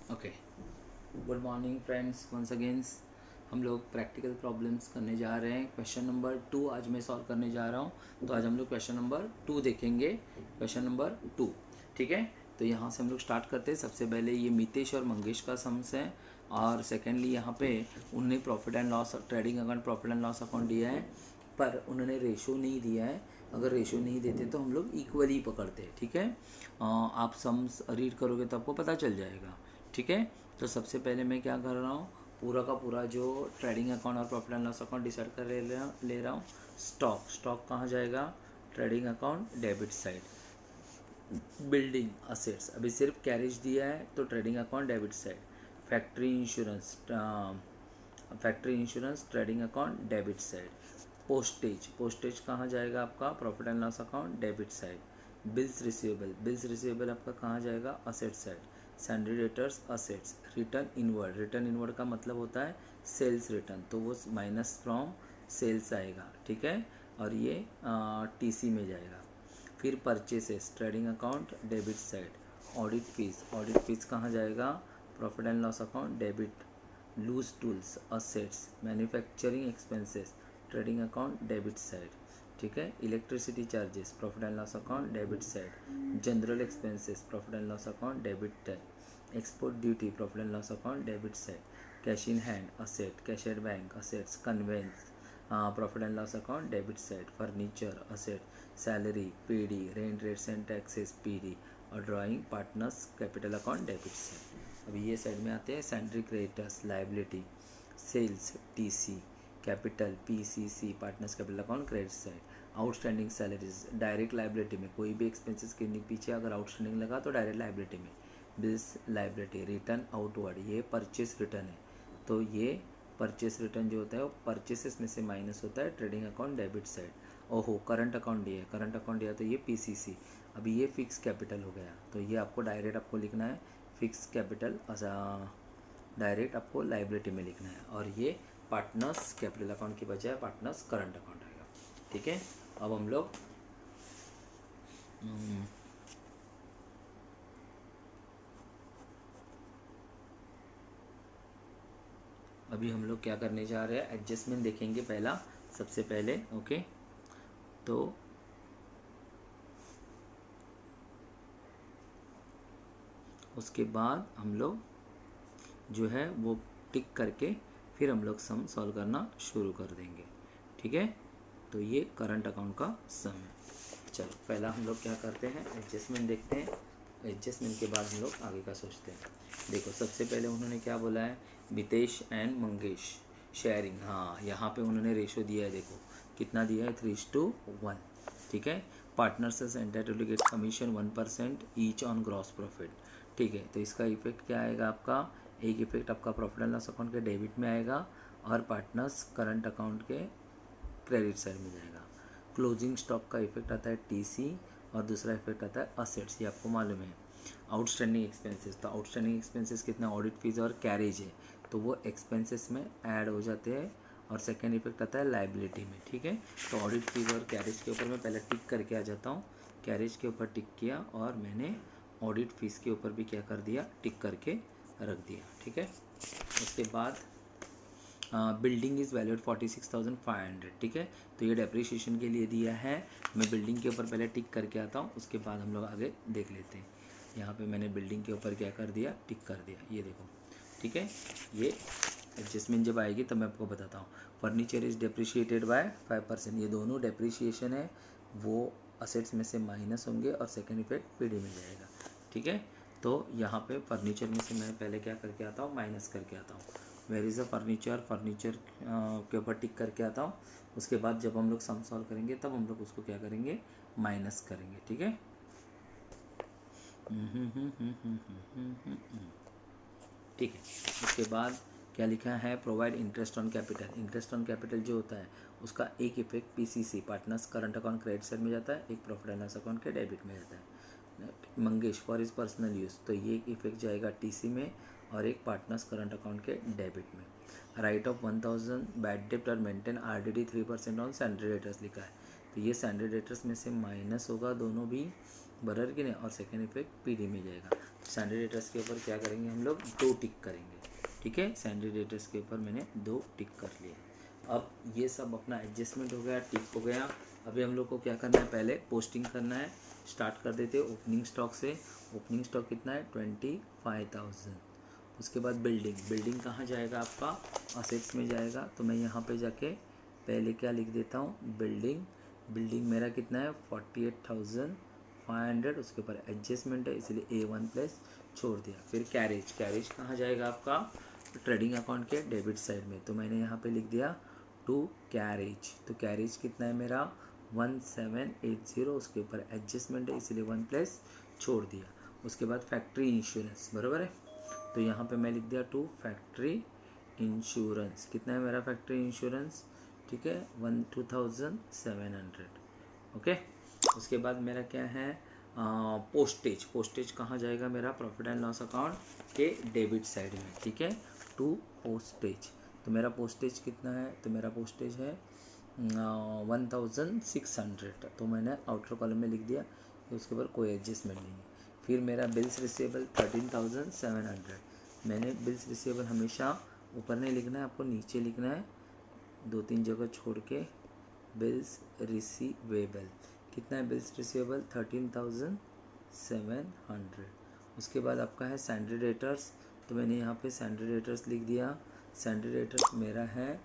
Okay, good morning friends. Once again हम लोग practical problems करने जा रहे हैं। क्वेश्चन नंबर 2 आज मैं सॉल्व करने जा रहा हूँ। तो आज हम लोग क्वेश्चन नंबर 2 देखेंगे। क्वेश्चन नंबर 2, ठीक है। तो यहाँ से हम लोग स्टार्ट करते हैं। सबसे पहले ये मितेश और मंगेश का सम्स है, और सेकेंडली यहाँ पे उन्होंने profit and loss trading account profit and loss account दिया है, पर उन्होंने रेशो नहीं दिया है। अगर रेशो नहीं देते तो हम लोग इक्वली पकड़ते हैं, ठीक है। आप सम्स रीड करोगे तो आपको पता चल जाएगा, ठीक है। तो सबसे पहले मैं क्या कर रहा हूँ, पूरा का पूरा जो ट्रेडिंग अकाउंट और profit and loss account decide कर ले रहा हूँ। स्टॉक कहाँ जाएगा, trading account debit side. Building assets अभी सिर्फ कैरेज दिया है तो trading account debit side. Factory insurance trading account debit side. Postage कहाँ जाएगा आपका, profit and loss account debit side. Bills receivable आपका कहाँ जाएगा, asset side. Sundry debtors assets. Return inward का मतलब होता है सेल्स रिटर्न, तो वो माइनस फ्रॉम सेल्स आएगा, ठीक है। और ये टीसी में जाएगा। फिर purchases trading account debit side. Audit fees कहाँ जाएगा, profit and loss account debit. Loose tools assets. Manufacturing expenses trading account debit side, ठीक है। Electricity charges profit and loss account debit side. General expenses profit and loss account debit. Export duty profit and loss account debit side. Cash in hand asset, cash at bank assets. Conveyance profit and loss account debit side. Furniture asset. Salary PD, rent rates and taxes PD. और drawing partners capital account debit side. अभी ये side में आते हैं sundry creditors liability. Sales TC, capital PCC partners capital account credit side. Outstanding salaries direct liability में, कोई भी expenses के पीछे अगर आउटस्टैंडिंग लगा तो डायरेक्ट लाइबिलिटी में। Bills liability. रिटर्न आउटवर्ड, ये परचेस रिटर्न है, तो ये परचेस रिटर्न जो होता है वो परचेसेस में से माइनस होता है ट्रेडिंग अकाउंट डेबिट साइड। ओहो, करंट अकाउंट दिया तो ये पीसीसी। अभी ये फिक्स कैपिटल हो गया, तो ये आपको लिखना है फिक्स कैपिटल, डायरेक्ट आपको लाइबिलिटी में लिखना है। और ये पार्टनर्स कैपिटल अकाउंट की बजाय पार्टनर्स करंट अकाउंट आएगा, ठीक है। अब हम लोग क्या करने जा रहे हैं, एडजस्टमेंट देखेंगे पहला सबसे पहले, ओके। तो उसके बाद हम लोग जो है वो टिक करके फिर हम लोग सम सॉल्व करना शुरू कर देंगे, ठीक है। तो ये करंट अकाउंट का सम है। चलो पहला हम लोग क्या करते हैं, एडजस्टमेंट देखते हैं। एडजस्टमेंट के बाद हम लोग आगे का सोचते हैं। देखो सबसे पहले उन्होंने क्या बोला है, मितेश एंड मंगेश शेयरिंग। हाँ, यहाँ पे उन्होंने रेशो दिया है, देखो कितना दिया है, 3:1, ठीक है। Partners entitled to get commission 1% each on gross profit, ठीक है। तो इसका इफेक्ट क्या आएगा आपका, एक इफेक्ट आपका प्रॉफिट एंड लॉस अकाउंट के डेबिट में आएगा और पार्टनर्स करंट अकाउंट के क्रेडिट साइड में जाएगा। क्लोजिंग स्टॉक का इफेक्ट आता है टीसी, और दूसरा इफेक्ट आता है असेट्स, ये आपको मालूम है। आउटस्टैंडिंग एक्सपेंसेस, तो आउटस्टैंडिंग एक्सपेंसेस कितने, ऑडिट फीस और कैरेज है, तो वो एक्सपेंसेस में ऐड हो जाते हैं। और सेकेंड इफेक्ट आता है लाइबिलिटी में, ठीक है। तो ऑडिट फीस और कैरेज के ऊपर मैं पहले टिक करके आ जाता हूँ। कैरेज के ऊपर टिक किया और मैंने ऑडिट फीस के ऊपर भी क्या कर दिया, टिक करके रख दिया, ठीक है। उसके बाद बिल्डिंग इज़ वैल्यूड 46,500, ठीक है। तो ये डेप्रिसिएशन के लिए दिया है। मैं बिल्डिंग के ऊपर पहले टिक करके आता हूँ, उसके बाद हम लोग आगे देख लेते हैं। यहाँ पे मैंने बिल्डिंग के ऊपर क्या कर दिया, टिक कर दिया, ये देखो, ठीक है। ये एडजस्टमेंट जब आएगी तब मैं आपको बताता हूँ। फर्नीचर इज़ डेप्रिशिएटेड बाय 5%, ये दोनों डेप्रिशिएशन है, वो असेट्स में से माइनस होंगे और सेकेंड इफेक्ट पीडी में जाएगा, ठीक है। तो यहाँ पे फर्नीचर में से मैं पहले क्या करके आता हूँ, माइनस करके आता हूँ। वेयर इज़ अ फर्नीचर के ऊपर टिक करके आता हूँ। उसके बाद जब हम लोग सम सॉल्व करेंगे तब हम लोग उसको क्या करेंगे, माइनस करेंगे, ठीक है। ठीक है। उसके बाद क्या लिखा है, provide interest on capital. Interest on capital जो होता है उसका एक effect PCC partners current account credit side में जाता है, एक प्रॉफिट एंड लॉस अकाउंट के डेबिट में जाता है। Mangesh for is personal use, तो ये एक इफेक्ट जाएगा टीसी में और एक पार्टनर्स करंट अकाउंट के डेबिट में। राइट ऑफ 1000 बैड डेप्ट और मेंटेन आरडीडी 3% ऑन सैंड्री डेटर्स लिखा है, तो ये सैंडरी डेटर्स में से माइनस होगा दोनों भी, बराबर कि नहीं, और सेकेंड इफेक्ट पीडी में जाएगा। तो सैंडरी डेटर्स के ऊपर क्या करेंगे हम लोग, 2 टिक करेंगे, ठीक है। सैंडरी डेटर्स के ऊपर मैंने 2 टिक कर लिए। अब ये सब अपना एडजस्टमेंट हो गया, टिक हो गया। अभी हम लोग को क्या करना है, पहले पोस्टिंग करना है। स्टार्ट कर देते हैं ओपनिंग स्टॉक से। ओपनिंग स्टॉक कितना है, 25,000। उसके बाद बिल्डिंग कहाँ जाएगा आपका, असेट्स में जाएगा। तो मैं यहाँ पे जाके पहले क्या लिख देता हूँ, बिल्डिंग मेरा कितना है 48,500। उसके ऊपर एडजस्टमेंट है इसलिए A1 प्लस छोड़ दिया। फिर कैरेज कहाँ जाएगा आपका, ट्रेडिंग अकाउंट के डेबिट साइड में। तो मैंने यहाँ पे लिख दिया टू कैरेज। तो कैरेज कितना है मेरा 1780। उसके ऊपर एडजस्टमेंट है इसलिए 1 प्लस छोड़ दिया। उसके बाद फैक्ट्री इंश्योरेंस, बराबर है। तो यहाँ पे मैं लिख दिया टू फैक्ट्री इंश्योरेंस। कितना है मेरा फैक्ट्री इंश्योरेंस, ठीक है, 2700। ओके। उसके बाद मेरा क्या है, पोस्टेज कहाँ जाएगा मेरा, प्रॉफिट एंड लॉस अकाउंट के डेबिट साइड में, ठीक है, टू पोस्टेज। तो मेरा पोस्टेज कितना है, तो मेरा पोस्टेज है 1600। तो मैंने आउटर कॉलम में लिख दिया, उसके ऊपर कोई एडजस्टमेंट नहीं है। फिर मेरा बिल्स रिसीवेबल 13,700। मैंने बिल्स रिसीवेबल हमेशा ऊपर नहीं लिखना है, आपको नीचे लिखना है, 2-3 जगह छोड़ के। बिल्स रिसीवेबल कितना है, बिल्स रिसीवेबल 13,700। उसके बाद आपका है सैंडरी डेटर्स। तो मैंने यहाँ पे सैंडरी डेटर्स लिख दिया। सैंडरी डेटर्स मेरा है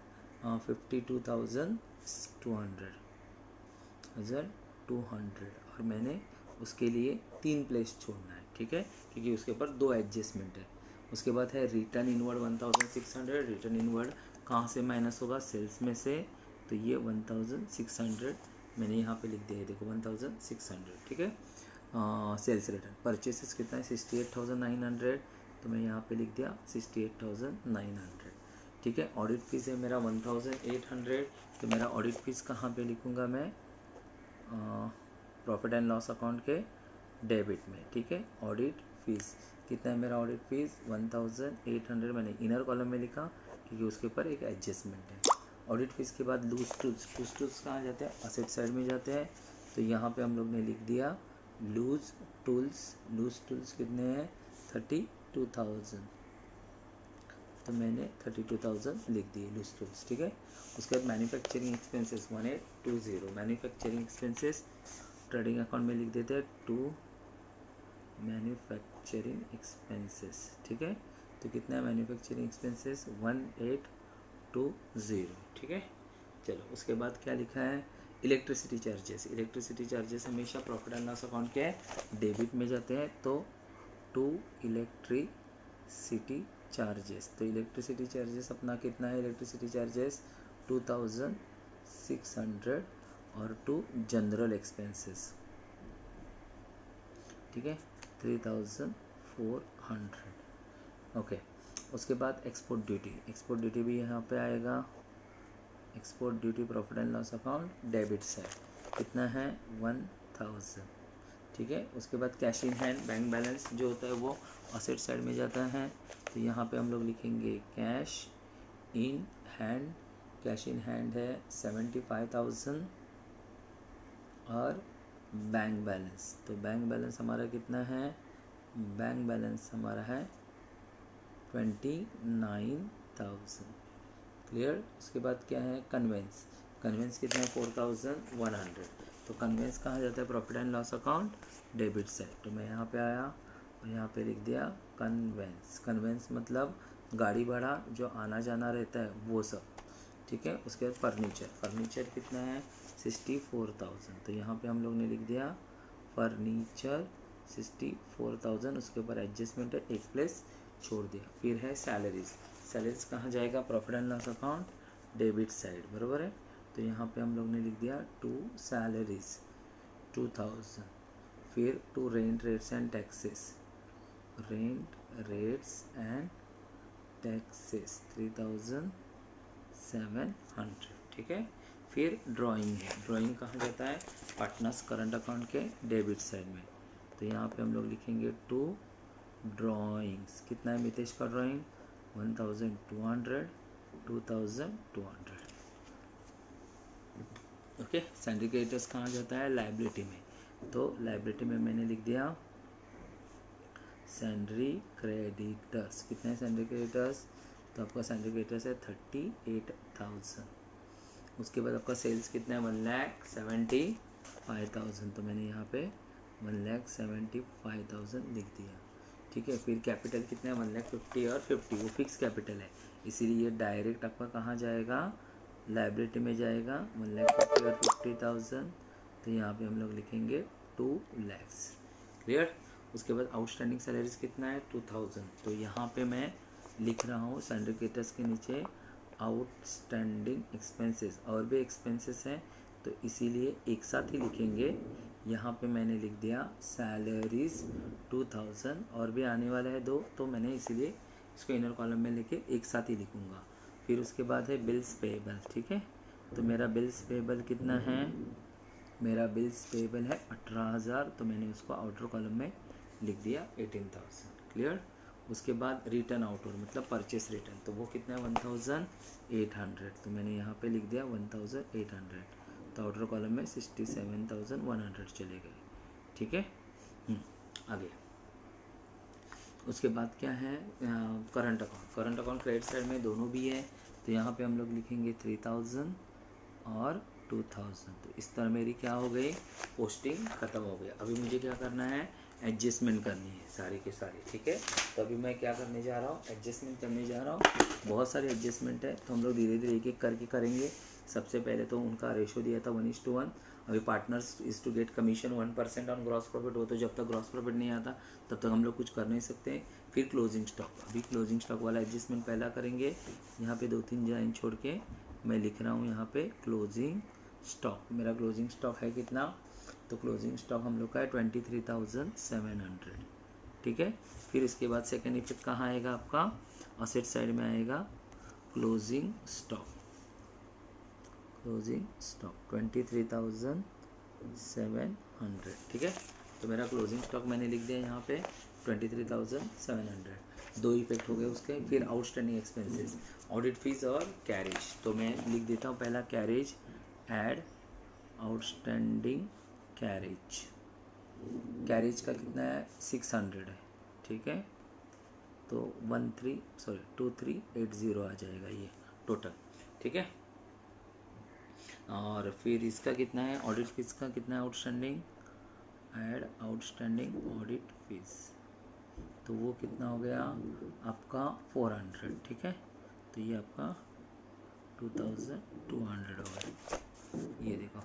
52,200 और मैंने उसके लिए 3 प्लेस छोड़ना है, ठीक है, क्योंकि उसके ऊपर 2 एडजस्टमेंट है। उसके बाद है रिटर्न इनवर्ड 1600। रिटर्न इनवर्ड कहाँ से माइनस होगा, सेल्स में से। तो ये 1600 मैंने यहाँ पे लिख दिया है, देखो 1600, ठीक है। सेल्स रिटर्न परचेसेस कितना है 68,900। तो मैं यहाँ पे लिख दिया 68,900, ठीक है। ऑडिट फीस है मेरा 1,800। तो मेरा ऑडिट फीस कहाँ पे लिखूँगा मैं, प्रॉफिट एंड लॉस अकाउंट के डेबिट में, ठीक है। ऑडिट फीस कितना है मेरा, ऑडिट फीस 1,800 मैंने इनर कॉलम में लिखा क्योंकि उसके ऊपर एक एडजस्टमेंट है। ऑडिट फीस के बाद लूज टूल्स कहाँ जाते हैं, असेट साइड में जाते हैं। तो यहाँ पे हम लोग ने लिख दिया लूज टूल्स कितने हैं 32,000। तो मैंने 32,000 लिख दिए लूज टूल्स, ठीक है। उसके बाद manufacturing expenses 1820। Manufacturing expenses trading account में लिख देते हैं टू मैन्युफैक्चरिंग एक्सपेंसेस, ठीक है। तो कितना है मैन्युफैक्चरिंग एक्सपेंसेस 1820, ठीक है। चलो उसके बाद क्या लिखा है, इलेक्ट्रिसिटी चार्जेस हमेशा प्रॉफिट एंड लॉस अकाउंट के डेबिट में जाते हैं। तो टू इलेक्ट्रिसिटी चार्जेस, तो इलेक्ट्रिसिटी चार्जेस अपना कितना है, इलेक्ट्रिसिटी चार्जेस 2,600 और टू जनरल एक्सपेंसेस, ठीक है, 3,400। ओके। उसके बाद एक्सपोर्ट ड्यूटी भी यहाँ पे आएगा। Export duty profit and loss account debit side कितना है 1,000, ठीक है। उसके बाद cash in hand bank balance जो होता है वो असेट साइड में जाता है। तो यहाँ पे हम लोग लिखेंगे कैश इन हैंड है 75,000 और बैंक बैलेंस, तो बैंक बैलेंस हमारा कितना है, बैंक बैलेंस हमारा है 29,000, क्लियर। उसके बाद क्या है कन्वेंस कितना है 4,100। तो कन्वेंस कहाँ जाता है, profit and loss account debit side. तो मैं यहाँ पे आया और यहाँ पे लिख दिया कन्वेंस मतलब गाड़ी भाड़ा जो आना जाना रहता है वो सब, ठीक है। उसके बाद फर्नीचर कितना है 64,000। तो यहाँ पे हम लोग ने लिख दिया फर्नीचर 64,000। उसके ऊपर एडजस्टमेंट है, एक प्लेस छोड़ दिया। फिर है सैलरीज कहाँ जाएगा, profit and loss account debit side, बराबर है। तो यहाँ पे हम लोग ने लिख दिया टू सैलरीज 2,000। फिर to rent rates and taxes 3,700, ठीक है। फिर ड्राइंग कहाँ जाता है, पार्टनर्स करंट अकाउंट के डेबिट साइड में। तो यहाँ पे हम लोग लिखेंगे टू ड्राइंग्स कितना है मितेश का ड्राइंग 1,200 2,200। ओके, सैंडरी क्रेडिटर्स कहाँ जाता है, लाइबिलिटी में। तो लाइबिलिटी में मैंने लिख दिया सैंडरी क्रेडिटर्स। कितने हैं सैंडरी क्रेडिटर्स, तो आपका सैंडरी क्रेडिटर्स है 38,000। उसके बाद आपका सेल्स कितना है 1,75,000, तो मैंने यहाँ पे 1,75,000 लिख दिया। ठीक है, फिर कैपिटल कितना है 1,50,000 और 50, वो फिक्स कैपिटल है, इसीलिए ये डायरेक्ट आपका कहाँ जाएगा, लाइबिलिटी में जाएगा 1,50,000 और 50,000। तो यहाँ पे हम लोग लिखेंगे 2 लाख। क्लियर। उसके बाद आउटस्टैंडिंग सैलरीज कितना है 2,000, तो यहाँ पे मैं लिख रहा हूँ सैलरी क्रेडिटर्स के नीचे आउटस्टैंडिंग एक्सपेंसेस, और भी एक्सपेंसेस हैं तो इसीलिए एक साथ ही लिखेंगे। यहाँ पे मैंने लिख दिया सैलरीज 2,000, और भी आने वाला है 2, तो मैंने इसीलिए इसको इनर कॉलम में लेके एक साथ ही लिखूँगा। फिर उसके बाद है बिल्स पेएबल। ठीक है, तो मेरा बिल्स पेएबल कितना है, मेरा बिल्स पेएबल है 18,000, तो मैंने उसको आउटर कॉलम में लिख दिया 18,000। क्लियर। उसके बाद रिटर्न आउटवर्ड मतलब परचेस रिटर्न, तो वो कितना है 1,800, तो मैंने यहाँ पे लिख दिया 1,800, तो आउटर कॉलम में 67,100 चले गए। ठीक है, आगे। उसके बाद क्या है current account. Current account credit side में दोनों भी है, तो यहाँ पे हम लोग लिखेंगे 3,000 और 2,000। तो इस तरह मेरी क्या हो गई, पोस्टिंग ख़त्म हो गई। अभी मुझे क्या करना है, एडजस्टमेंट करनी है सारी की सारी। ठीक है, तो अभी मैं क्या करने जा रहा हूँ, एडजस्टमेंट करने जा रहा हूँ। बहुत सारे एडजस्टमेंट है, तो हम लोग धीरे धीरे एक एक करके करेंगे। सबसे पहले तो उनका रेशो दिया था 1:1। अभी partners is to get commission 1% on gross profit हो, तो जब तक ग्रॉस प्रॉफिट नहीं आता तब तक हम लोग कुछ कर नहीं सकते। फिर क्लोजिंग स्टॉक, अभी क्लोजिंग स्टॉक वाला एडजस्टमेंट पहला करेंगे। यहाँ पे 2-3 लाइन छोड़ के मैं लिख रहा हूँ यहाँ पे क्लोजिंग स्टॉक। मेरा क्लोजिंग स्टॉक है कितना, तो क्लोजिंग स्टॉक हम लोग का है 23,700। ठीक है, फिर इसके बाद सेकेंड इफेक्ट कहाँ आएगा आपका, असेट साइड में आएगा क्लोजिंग स्टॉक। Closing stock 23,700। ठीक है, तो मेरा क्लोजिंग स्टॉक मैंने लिख दिया यहाँ पे 23,700। दो इफेक्ट हो गए उसके। फिर आउटस्टैंडिंग एक्सपेंसेस, ऑडिट फीस और कैरेज, तो मैं लिख देता हूँ पहला carriage, add outstanding carriage. Carriage का कितना है 600 है। ठीक है, तो 2380 आ जाएगा ये टोटल। ठीक है, और फिर इसका कितना है, ऑडिट फीस का कितना है outstanding, add outstanding audit fees, तो वो कितना हो गया आपका 400। ठीक है, तो ये आपका 2,200 हो गया, ये देखो।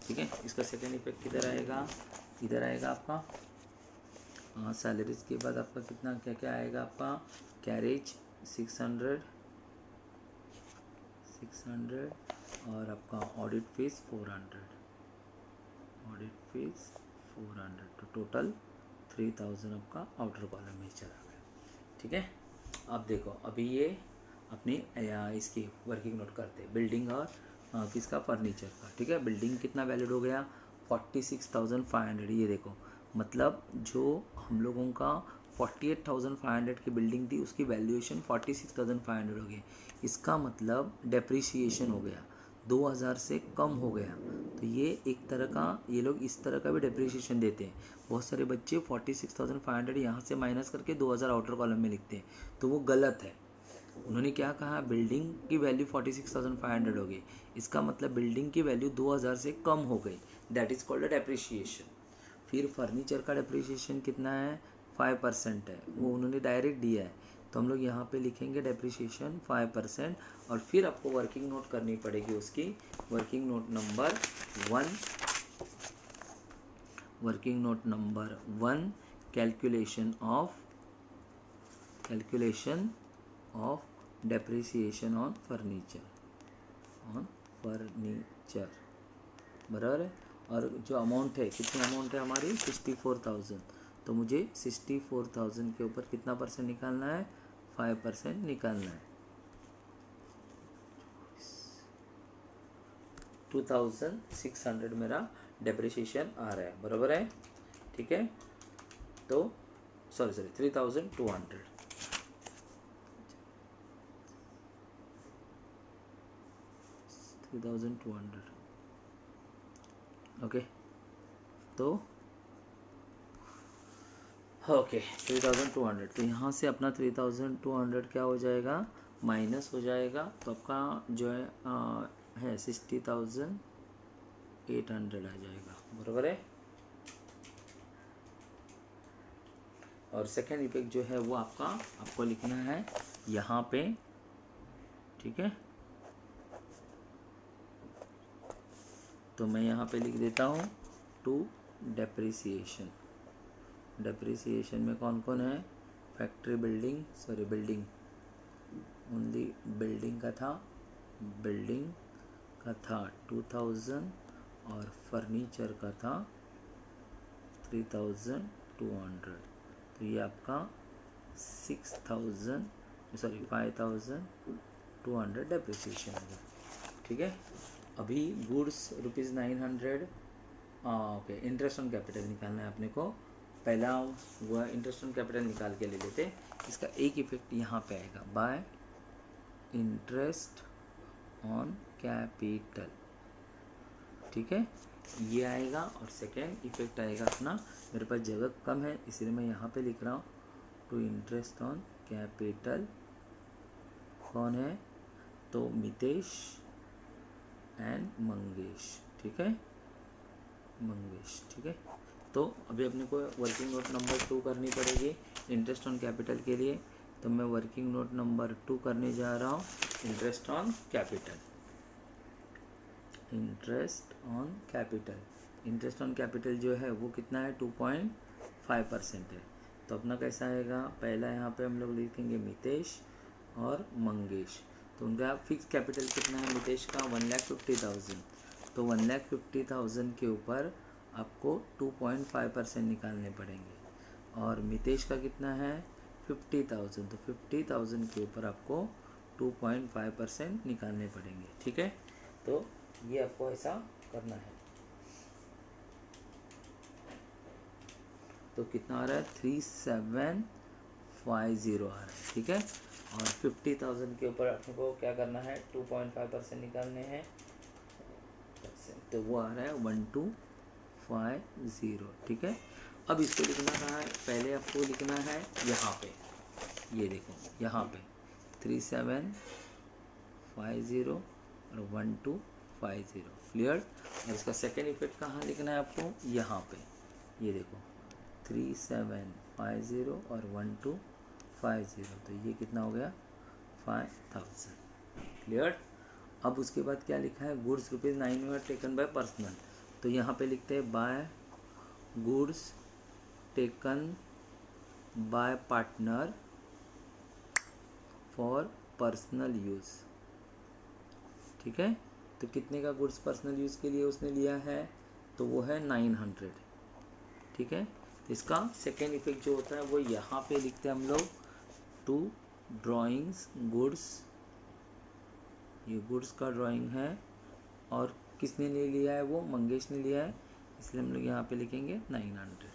ठीक है, इसका सेकेंड इफेक्ट किधर आएगा, इधर आएगा आपका सैलरीज के बाद आपका कितना क्या क्या आएगा, आपका कैरेज 600 और आपका ऑडिट फीस 400, ऑडिट फीस 400, तो टोटल 3,000 आपका आउटर कॉलम में चला गया। ठीक है, अब देखो अभी ये अपनी इसकी वर्किंग नोट करते हैं, बिल्डिंग और किसका, फर्नीचर का। ठीक है, बिल्डिंग कितना वैलिड हो गया 46,500। ये देखो मतलब जो हम लोगों का 48,500 की बिल्डिंग थी उसकी वैल्यूएशन 46,500 हो गई। इसका मतलब डेप्रिसिएशन हो गया, 2,000 से कम हो गया। तो ये एक तरह का, ये लोग इस तरह का भी डेप्रिसिएशन देते हैं। बहुत सारे बच्चे 46,500 यहाँ से माइनस करके 2,000 आउटर कॉलम में लिखते हैं, तो वो गलत है। उन्होंने क्या कहा, बिल्डिंग की वैल्यू 46,500 हो गई, इसका मतलब बिल्डिंग की वैल्यू 2,000 से कम हो गई, that is called a depreciation. फिर फर्नीचर का डेप्रिसिएशन कितना है 5% है, वो उन्होंने डायरेक्ट दिया है, तो हम लोग यहाँ पे लिखेंगे डेप्रिसिएशन 5%। और फिर आपको वर्किंग नोट करनी पड़ेगी उसकी, working note number 1, working note number 1, calculation of depreciation on furniture, बराबर है। और जो अमाउंट है, कितनी अमाउंट है हमारी 64,000, तो मुझे 64,000 के ऊपर कितना परसेंट निकालना है, 5% निकालना है। 2,600 मेरा डेप्रिसिएशन आ रहा है, बराबर है। ठीक है, तो सॉरी 3,200, 3,200 ओके, तो ओके 3200, तो यहाँ से अपना 3200 क्या हो जाएगा, माइनस हो जाएगा, तो आपका जो है 60,800 आ जाएगा, बराबर है। और सेकेंड इफेक्ट जो है वो आपको लिखना है यहाँ पे, ठीक है। तो मैं यहाँ पे लिख देता हूँ टू डेप्रिसिएशन। डेप्रिसिएशन में कौन कौन है, फैक्ट्री बिल्डिंग, ओनली बिल्डिंग का था 2000 और फर्नीचर का था 3200। तो ये आपका 5200 डेप्रिसिएशन होगा, ठीक है। अभी goods ₹900, okay, interest on capital निकालना है अपने को। पहला वह इंटरेस्ट ऑन कैपिटल निकाल के ले लेते, इसका एक इफेक्ट यहाँ पे आएगा, बाय इंटरेस्ट ऑन कैपिटल, ठीक है, ये आएगा। और सेकेंड इफेक्ट आएगा अपना, मेरे पास जगह कम है इसलिए मैं यहाँ पे लिख रहा हूँ टू इंटरेस्ट ऑन कैपिटल। कौन है, तो मितेश एंड मंगेश, ठीक है, मंगेश, ठीक है। तो अभी अपने को वर्किंग नोट नंबर 2 करनी पड़ेगी इंटरेस्ट ऑन कैपिटल के लिए। तो मैं वर्किंग नोट नंबर 2 करने जा रहा हूँ, interest on capital. Interest on capital, interest on capital जो है वो कितना है, 2.5% है। तो अपना कैसा आएगा, पहला यहाँ पे हम लोग लिखेंगे मितेश और मंगेश। तो उनका फिक्स कैपिटल कितना है, मितेश का 1,50,000। तो 1,50,000 के ऊपर आपको 2.5% निकालने पड़ेंगे। और मितेश का कितना है 50,000, तो 50,000 के ऊपर आपको 2.5% निकालने पड़ेंगे, ठीक है। तो ये आपको ऐसा करना है। तो कितना आ रहा है, 3750 आ रहा है, ठीक है। और 50,000 के ऊपर अपने को क्या करना है, 2.5% निकालने हैं, तो वो आ रहा है 1250, ठीक है। अब इसको लिखना कहाँ है, पहले आपको लिखना है यहाँ पे, ये देखो यहाँ पे 3750 और 1250, क्लियर। और इसका सेकेंड इफेक्ट कहाँ लिखना है आपको, यहाँ पे, ये देखो 3750 और 1250, तो ये कितना हो गया 5000, क्लियर। अब उसके बाद क्या लिखा है, गुड्स ₹9 टेकन बाय पर्सनल। तो यहाँ पे लिखते हैं by goods taken by partner for personal use, ठीक है। तो कितने का गुड्स पर्सनल यूज़ के लिए उसने लिया है, तो वो है 900, ठीक है। तो इसका सेकेंड इफेक्ट जो होता है वो यहाँ पे लिखते हैं हम लोग टू ड्राइंग्स गुड्स, ये गुड्स का ड्राइंग है और किसने ले लिया है, वो मंगेश ने लिया है, इसलिए हम लोग यहाँ पे लिखेंगे 900,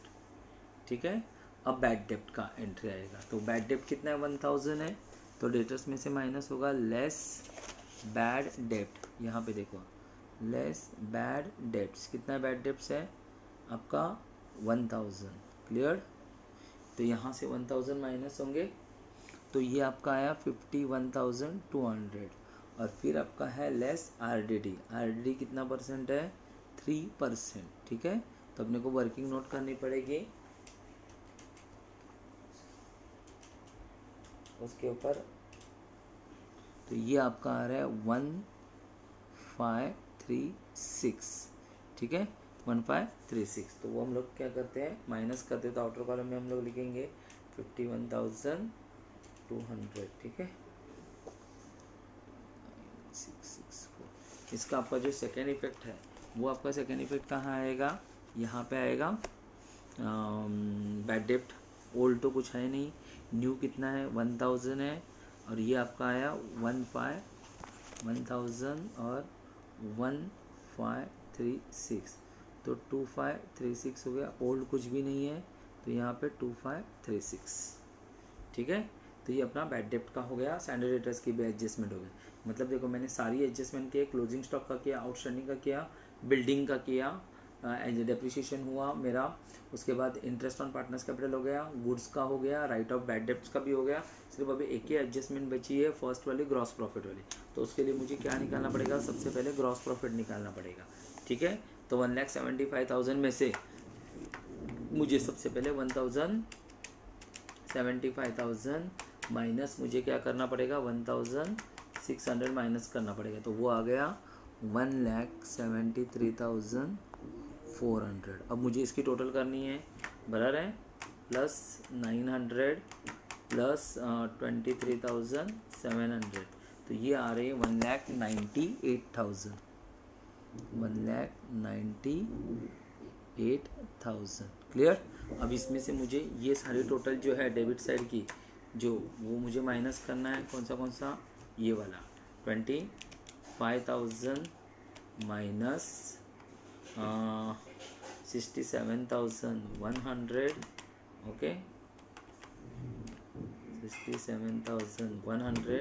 ठीक है। अब बैड डेप्ट का एंट्री आएगा। तो बैड डेप्ट कितना है, 1000 है। तो डेटर्स में से माइनस होगा लेस बैड डेप्ट, यहाँ पे देखो लेस बैड डेप्ट्स, कितना बैड डेप्ट्स है आपका 1000, क्लियर। तो यहाँ से 1000 माइनस होंगे, तो ये आपका आया 51,200। और फिर आपका है लेस आरडीडी, आरडीडी कितना परसेंट है, 3%, ठीक है। तो अपने को वर्किंग नोट करनी पड़ेगी उसके ऊपर। तो ये आपका आ रहा है 1536, ठीक है, 1536। तो वो हम लोग क्या करते हैं, माइनस करते हैं, तो आउटर कॉलम में हम लोग लिखेंगे 51,200, ठीक है, 664। इसका आपका जो सेकेंड इफेक्ट है वो आपका सेकेंड इफेक्ट कहाँ आएगा, यहाँ पे आएगा। बैड डेप्ट ओल्ड तो कुछ है नहीं, न्यू कितना है 1000 है, और ये आपका आया 1000 और 1536, तो 2536 हो गया। ओल्ड कुछ भी नहीं है तो यहाँ पे 2536, ठीक है। तो ये अपना बैड डेप्ट का हो गया, स्टैंडर्ड डेटर्स की भी एडजस्टमेंट हो गई। मतलब देखो मैंने सारी एडजस्टमेंट किए, क्लोजिंग स्टॉक का किया, आउटस्टैंडिंग का किया, बिल्डिंग का किया, डेप्रिसिएशन हुआ मेरा, उसके बाद इंटरेस्ट ऑन पार्टनर्स कैपिटल हो गया, गुड्स का हो गया, राइट ऑफ बैड डेब्ट्स का भी हो गया। सिर्फ अभी एक ही एडजस्टमेंट बची है, फर्स्ट वाली ग्रॉस प्रॉफिट वाली। तो उसके लिए मुझे क्या निकालना पड़ेगा, सबसे पहले ग्रॉस प्रॉफिट निकालना पड़ेगा। ठीक है, तो 1,75,000 में से मुझे सबसे पहले 1,75,000 माइनस मुझे क्या करना पड़ेगा, 1,600 माइनस करना पड़ेगा। तो वो आ गया 1,73,400। अब मुझे इसकी टोटल करनी है, बराबर है, प्लस 900 प्लस 23,700। तो ये आ रहे हैं 1,98,000, 1,98,000। क्लियर। अब इसमें से मुझे ये सारी टोटल जो है डेबिट साइड की जो वो मुझे माइनस करना है, कौन सा, ये वाला 25,000 माइनस 67,100। ओके, 67,100।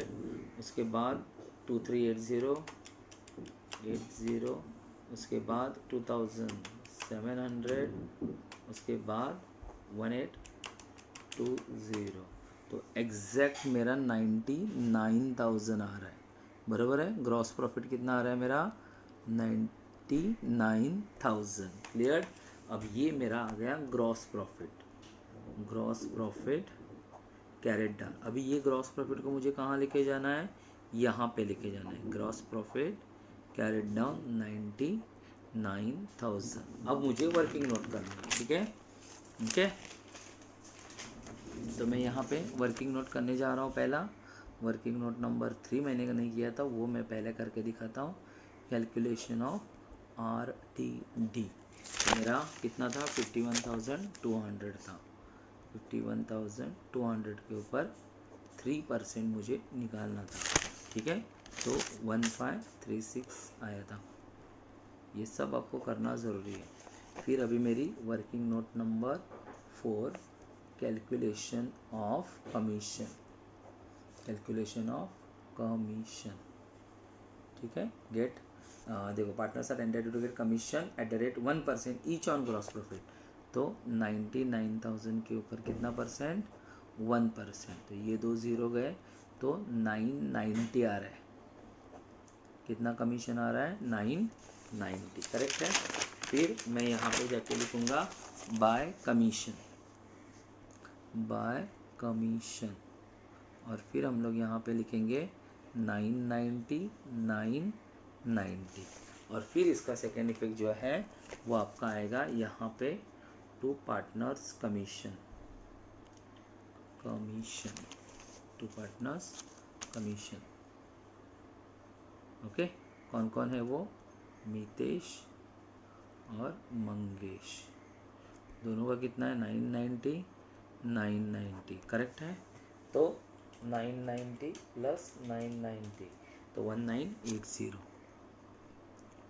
उसके बाद 2380, उसके बाद 2,700, उसके बाद 1820। तो एग्जैक्ट मेरा 99,000 आ रहा है, बराबर है। ग्रॉस प्रॉफिट कितना आ रहा है मेरा, 99,000। क्लियर। अब ये मेरा आ गया ग्रॉस प्रॉफिट कैरेट डाउन। अभी ये ग्रॉस प्रॉफिट को मुझे कहाँ लेके जाना है, यहाँ पे लेके जाना है। Gross profit carried down 99,000। अब मुझे वर्किंग नोट करना है। ठीक है, ठीक है। तो मैं यहाँ पे वर्किंग नोट करने जा रहा हूँ। पहला वर्किंग नोट नंबर 3 मैंने नहीं किया था, वो मैं पहले करके दिखाता हूँ। कैलकुलेशन ऑफ RTD मेरा कितना था, 51,200 था। 51,200 के ऊपर 3% मुझे निकालना था। ठीक है, तो 1536 आया था। ये सब आपको करना ज़रूरी है। फिर अभी मेरी working note number 4, calculation of commission, ठीक है। गेट देखो, partners are entitled to get commission at the rate 1% each on gross profit. तो 99,000 के ऊपर कितना परसेंट, 1%। तो ये 2 0 गए, तो 990 आ रहा है। कितना कमीशन आ रहा है, 990। करेक्ट है। फिर मैं यहाँ पे जाके लिखूँगा बाय कमीशन, और फिर हम लोग यहाँ पे लिखेंगे 990। और फिर इसका सेकेंड इफेक्ट जो है वो आपका आएगा यहाँ पे, टू पार्टनर्स कमीशन, ओके। कौन कौन है वो, मितेश और मंगेश, दोनों का कितना है, 990। करेक्ट है। तो 990 प्लस 990 तो 1980।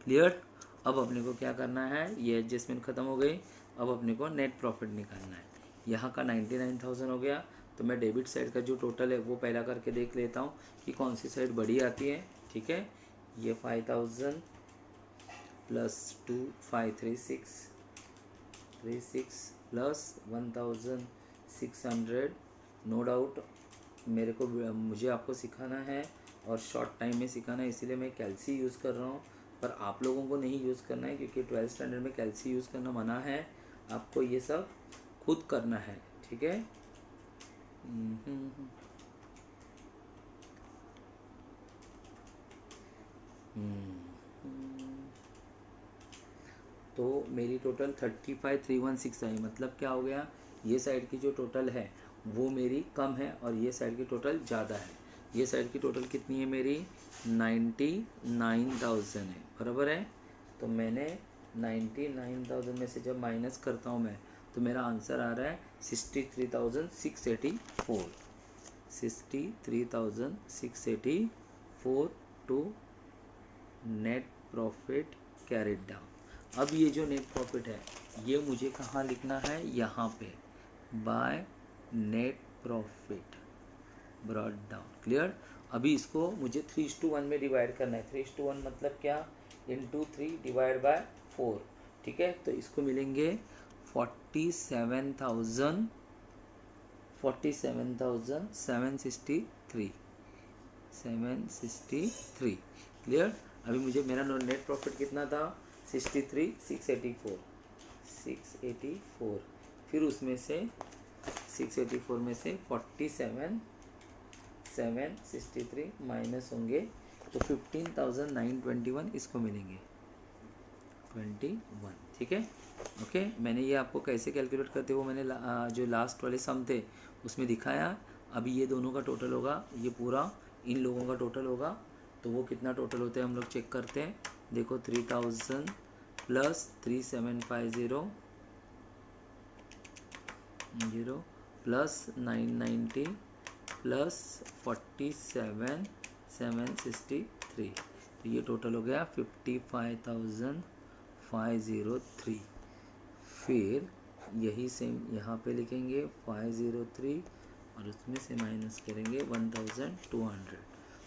क्लियर। अब अपने को क्या करना है, ये एडजस्टमेंट ख़त्म हो गई। अब अपने को नेट प्रॉफिट निकालना है। यहाँ का 99,000 हो गया, तो मैं डेबिट साइड का जो टोटल है वो पहला करके देख लेता हूँ कि कौन सी साइड बड़ी आती है। ठीक है, ये 5,000 प्लस 2,536 प्लस 1,600। नो डाउट मुझे आपको सिखाना है और शॉर्ट टाइम में सिखाना है, इसीलिए मैं कैल्सी यूज़ कर रहा हूँ। पर आप लोगों को नहीं यूज़ करना है, क्योंकि 12th स्टैंडर्ड में कैल्सी यूज़ करना मना है। आपको ये सब खुद करना है। ठीक है। तो मेरी टोटल 35,316 आई। मतलब क्या हो गया, ये साइड की जो टोटल है वो मेरी कम है और ये साइड की टोटल ज़्यादा है। ये साइड की टोटल कितनी है मेरी, 99,000 है, बराबर है। तो मैंने 99,000 में से जब माइनस करता हूँ मैं, तो मेरा आंसर आ रहा है 63,684। 63,684 to net profit carried down. अब ये जो नेट प्रॉफिट है ये मुझे कहाँ लिखना है, यहाँ पे, by net profit brought down. Clear. अभी इसको मुझे 3:1 में डिवाइड करना है। 3:1 मतलब क्या, इंटू 3 डिवाइड बाय 4। ठीक है। तो इसको मिलेंगे 47,763 क्लियर। अभी मुझे मेरा नेट प्रॉफिट कितना था 684 फिर उसमें से 684 में से 47,763 माइनस होंगे तो 15,921 इसको मिलेंगे 21, ठीक है। ओके, मैंने ये आपको कैसे कैलकुलेट करते वो मैंने जो लास्ट वाले सम थे उसमें दिखाया। अभी ये दोनों का टोटल होगा, ये पूरा इन लोगों का टोटल होगा, तो वो कितना टोटल होते हैं हम लोग चेक करते हैं। देखो 3000 प्लस 3750 प्लस 990 प्लस 47,763, तो ये टोटल हो गया 55,503। फिर यही सेम यहाँ पे लिखेंगे 503 और उसमें से माइनस करेंगे 1200,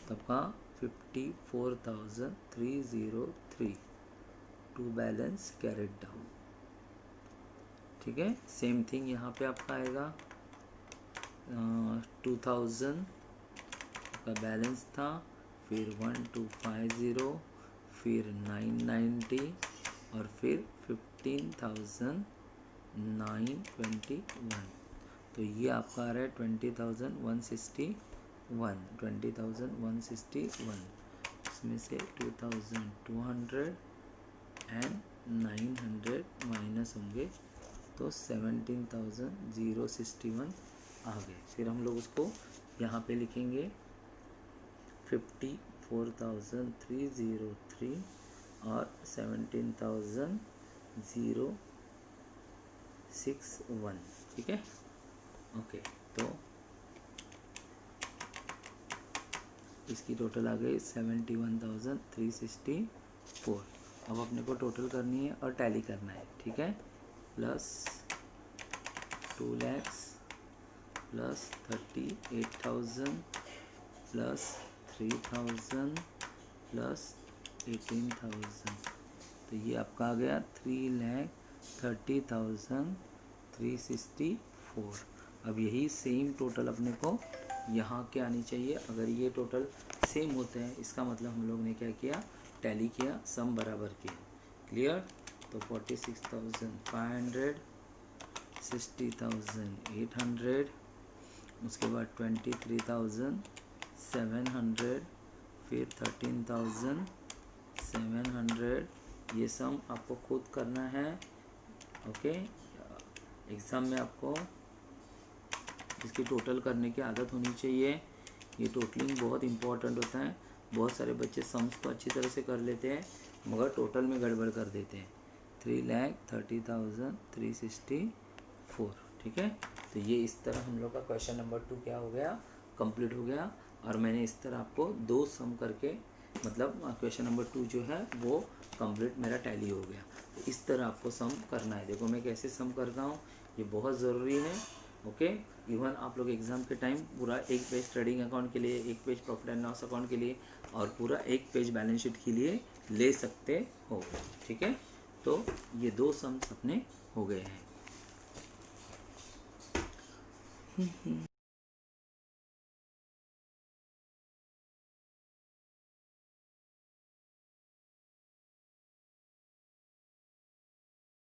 तब का 54,303 टू बैलेंस कैरेट डाउन, ठीक है। सेम थिंग यहाँ पे आपका आएगा 2000 का बैलेंस था, फिर 1250, फिर 990 और फिर 15,921, तो ये आपका आ रहा है 20,161, इसमें से 2,200 एंड 900 माइनस होंगे तो 17,061 आ गए। फिर हम लोग उसको यहाँ पे लिखेंगे 54,303 और 17,061, ठीक है। ओके, तो इसकी टोटल आ गई 71,364। अब अपने को टोटल करनी है और टैली करना है, ठीक है। Plus 2 lakhs plus 38,000 plus 3,000 plus 18,000, तो ये आपका आ गया 3,30,364। अब यही सेम टोटल अपने को यहाँ के आनी चाहिए। अगर ये टोटल सेम होते हैं इसका मतलब हम लोग ने क्या किया, टैली किया, सम बराबर किया, क्लियर। तो 46,500, 60,800, उसके बाद 23,700, फिर 13,700, ये सम आपको खुद करना है। ओके, एग्ज़ाम में आपको इसकी टोटल करने की आदत होनी चाहिए। ये टोटलिंग बहुत इम्पोर्टेंट होता है। बहुत सारे बच्चे सम्स तो अच्छी तरह से कर लेते हैं मगर टोटल में गड़बड़ कर देते हैं। 3,30,364, ठीक है। तो ये इस तरह हम लोग का क्वेश्चन नंबर 2 क्या हो गया, कंप्लीट हो गया। और मैंने इस तरह आपको 2 सम करके, मतलब क्वेश्चन नंबर 2 जो है वो कंप्लीट मेरा टैली हो गया। तो इस तरह आपको सम करना है। देखो मैं कैसे सम करता हूँ, ये बहुत ज़रूरी है। ओके, इवन आप लोग एग्ज़ाम के टाइम पूरा एक पेज ट्रेडिंग अकाउंट के लिए, एक page profit and loss account के लिए और पूरा एक पेज बैलेंस शीट के लिए ले सकते हो, ठीक है। तो ये 2 सम्स अपने हो गए हैं।